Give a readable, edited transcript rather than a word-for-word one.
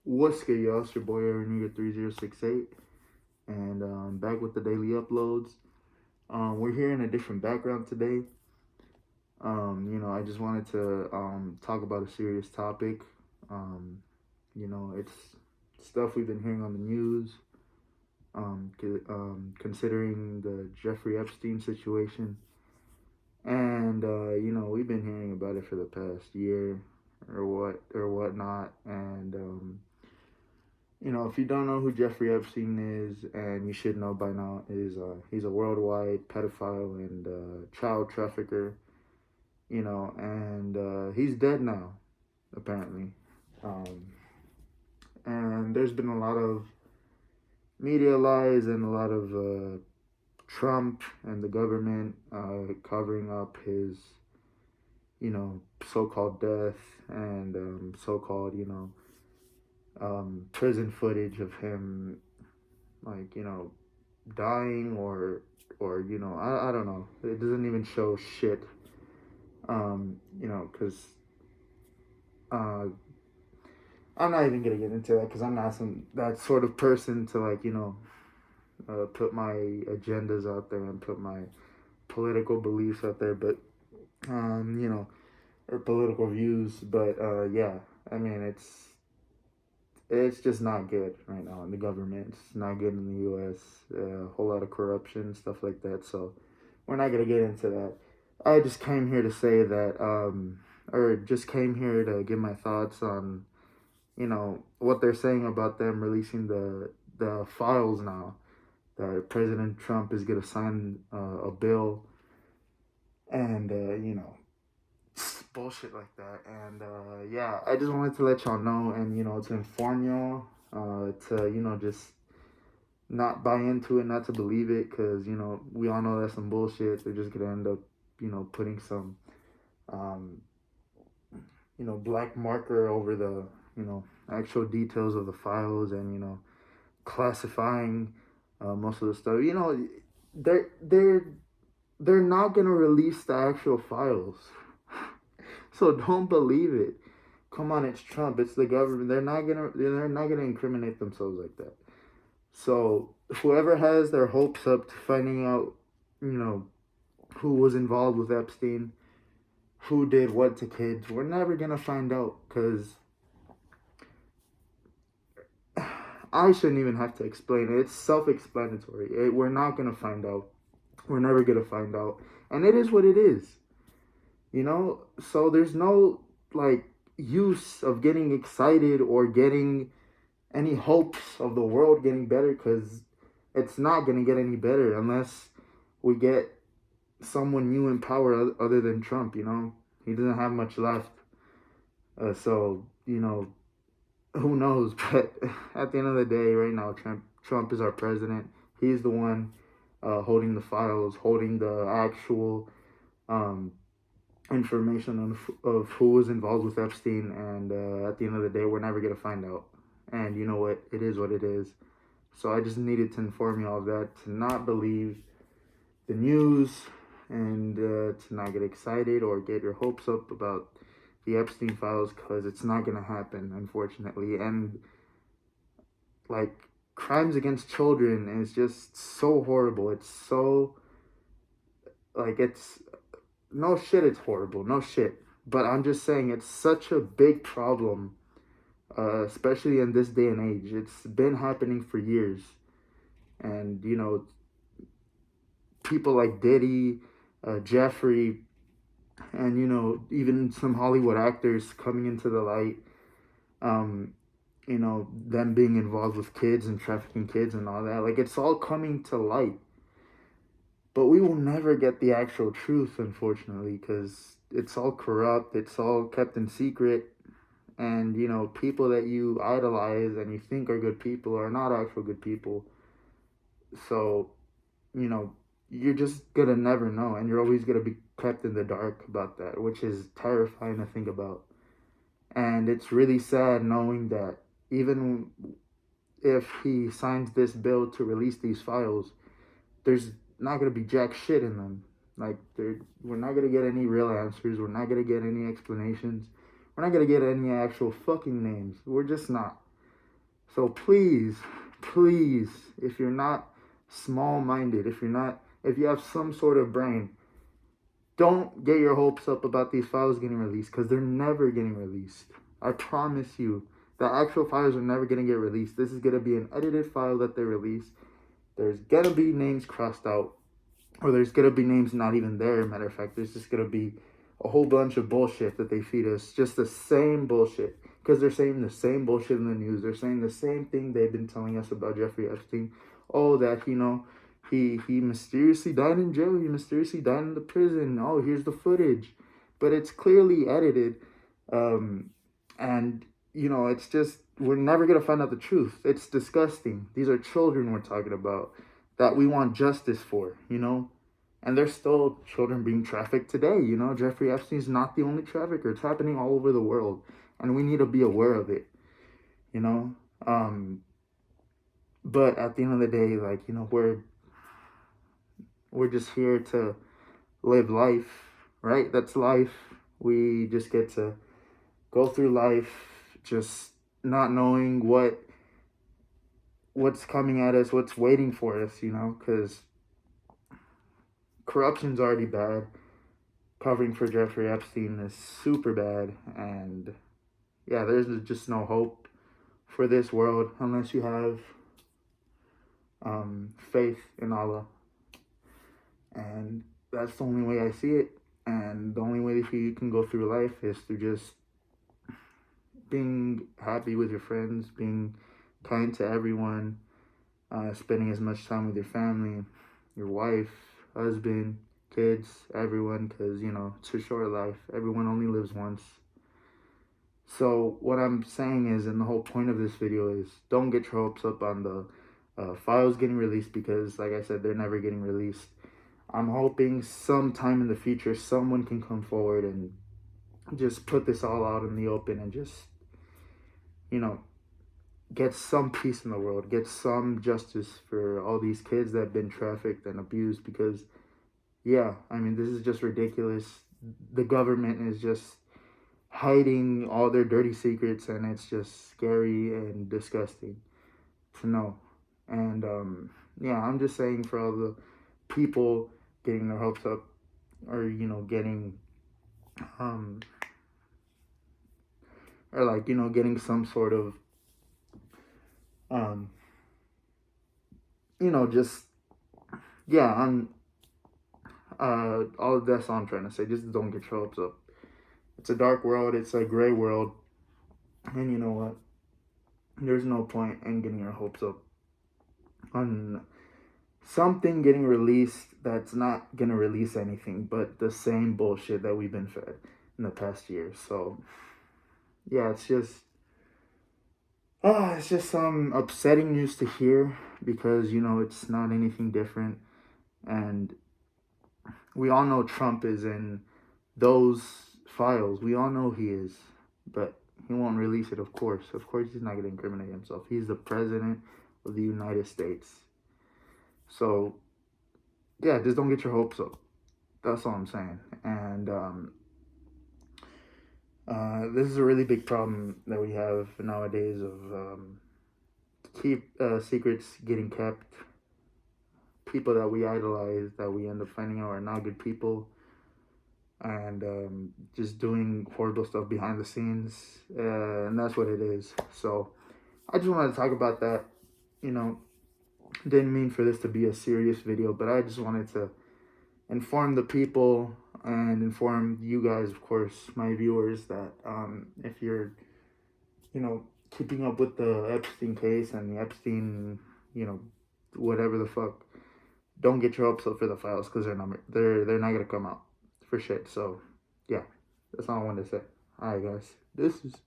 What's good, y'all? It's your boy Aaron Nigga 3068, and back with the daily uploads. We're here in a different background today. I just wanted to talk about a serious topic. Um, it's stuff we've been hearing on the news. Considering the Jeffrey Epstein situation, and we've been hearing about it for the past year or whatnot, and if you don't know who Jeffrey Epstein is, and you should know by now, is he's a worldwide pedophile and child trafficker. And he's dead now, apparently. Um, and there's been a lot of media lies and a lot of Trump and the government covering up his, so-called death and so-called, prison footage of him, like, dying or I don't know, it doesn't even show shit, because uh I'm not even gonna get into that because I'm not that sort of person to, like, put my agendas out there and put my political beliefs out there, but or political views, but yeah, I mean, it's just not good right now in the government. It's not good in the U.S. A whole lot of corruption, stuff like that. So we're not gonna get into that. I just came here to say that, or just came here to give my thoughts on, what they're saying about them releasing the files now. That President Trump is gonna sign a bill, and bullshit like that. And yeah, I just wanted to let y'all know, and to inform y'all, to just not buy into it, not to believe it, because we all know that's some bullshit. They're just gonna end up putting some um, black marker over the actual details of the files, and classifying most of the stuff. They're they're they're not gonna release the actual files. So don't believe it. Come on, it's Trump. It's the government. They're not gonna incriminate themselves like that. So whoever has their hopes up to finding out, you know, who was involved with Epstein, who did what to kids, we're never gonna find out, because I shouldn't even have to explain it. It's self-explanatory. We're not gonna find out. We're never gonna find out, and it is what it is. So there's no, like, use of getting excited or getting any hopes of the world getting better, because it's not going to get any better unless we get someone new in power other than Trump. He doesn't have much left. So who knows. But at the end of the day, right now, Trump is our president. He's the one holding the files, holding the actual um, information of who was involved with Epstein. And at the end of the day, we're never going to find out. And you know what? It is what it is. So I just needed to inform you all of that, to not believe the news, and to not get excited or get your hopes up about the Epstein files, because it's not going to happen, unfortunately. And, like, crimes against children is just so horrible. It's so, like, it's no shit, it's horrible. No shit. But I'm just saying, it's such a big problem, especially in this day and age. It's been happening for years. And, people like Diddy, Jeffrey, and, even some Hollywood actors coming into the light, um, them being involved with kids and trafficking kids and all that. Like, it's all coming to light. But we will never get the actual truth, unfortunately, because it's all corrupt, it's all kept in secret. And, people that you idolize and you think are good people are not actual good people. So, you know, you're just gonna never know, and you're always gonna be kept in the dark about that, which is terrifying to think about. And it's really sad knowing that even if he signs this bill to release these files, there's not gonna be jack shit in them. Like, we're not gonna get any real answers. We're not gonna get any explanations. We're not gonna get any actual fucking names. We're just not. So please, please, if you're not small-minded, if you have some sort of brain, don't get your hopes up about these files getting released, because they're never getting released. I promise you, the actual files are never going to get released. This is going to be an edited file that they release. There's going to be names crossed out, or there's going to be names not even there. Matter of fact, there's just going to be a whole bunch of bullshit that they feed us. Just the same bullshit. Because they're saying the same bullshit in the news. They're saying the same thing they've been telling us about Jeffrey Epstein. Oh, that, he mysteriously died in jail. He mysteriously died in the prison. Oh, here's the footage. But it's clearly edited. And, it's just, we're never going to find out the truth. It's disgusting. These are children we're talking about that we want justice for, And there's still children being trafficked today, Jeffrey Epstein's not the only trafficker. It's happening all over the world. And we need to be aware of it, But at the end of the day, we're just here to live life, right? That's life. We just get to go through life just not knowing what's coming at us, what's waiting for us, because corruption's already bad. Covering for Jeffrey Epstein is super bad, and yeah, there's just no hope for this world unless you have faith in Allah. And that's the only way I see it. And the only way that you can go through life is through just being happy with your friends, being kind to everyone, spending as much time with your family, your wife, husband, kids, everyone, because, it's a short life. Everyone only lives once. So what I'm saying is, and the whole point of this video is, don't get your hopes up on the files getting released, because, like I said, they're never getting released. I'm hoping sometime in the future someone can come forward and just put this all out in the open and just, get some peace in the world, get some justice for all these kids that have been trafficked and abused, because, yeah, this is just ridiculous. The government is just hiding all their dirty secrets, and it's just scary and disgusting to know. And, yeah, I'm just saying, for all the people getting their hopes up, or, getting, getting some sort of, just, yeah, all that's all I'm trying to say. Just don't get your hopes up. It's a dark world. It's a gray world. And you know what? There's no point in getting your hopes up on something getting released that's not going to release anything but the same bullshit that we've been fed in the past year. So, yeah, it's just some upsetting news to hear, because, it's not anything different. And we all know Trump is in those files. We all know he is. But he won't release it, of course. Of course he's not going to incriminate himself. He's the president of the United States. So, yeah, just don't get your hopes up. That's all I'm saying. And this is a really big problem that we have nowadays of secrets getting kept. People that we idolize, that we end up finding out are not good people, and just doing horrible stuff behind the scenes, and that's what it is. So I just wanted to talk about that. Didn't mean for this to be a serious video, but I just wanted to inform the people and inform you guys, of course, my viewers, that if you're, keeping up with the Epstein case and the Epstein, whatever the fuck, don't get your hopes up for the files, because they're not gonna come out for shit. So yeah, that's all I wanted to say. All right, guys, this is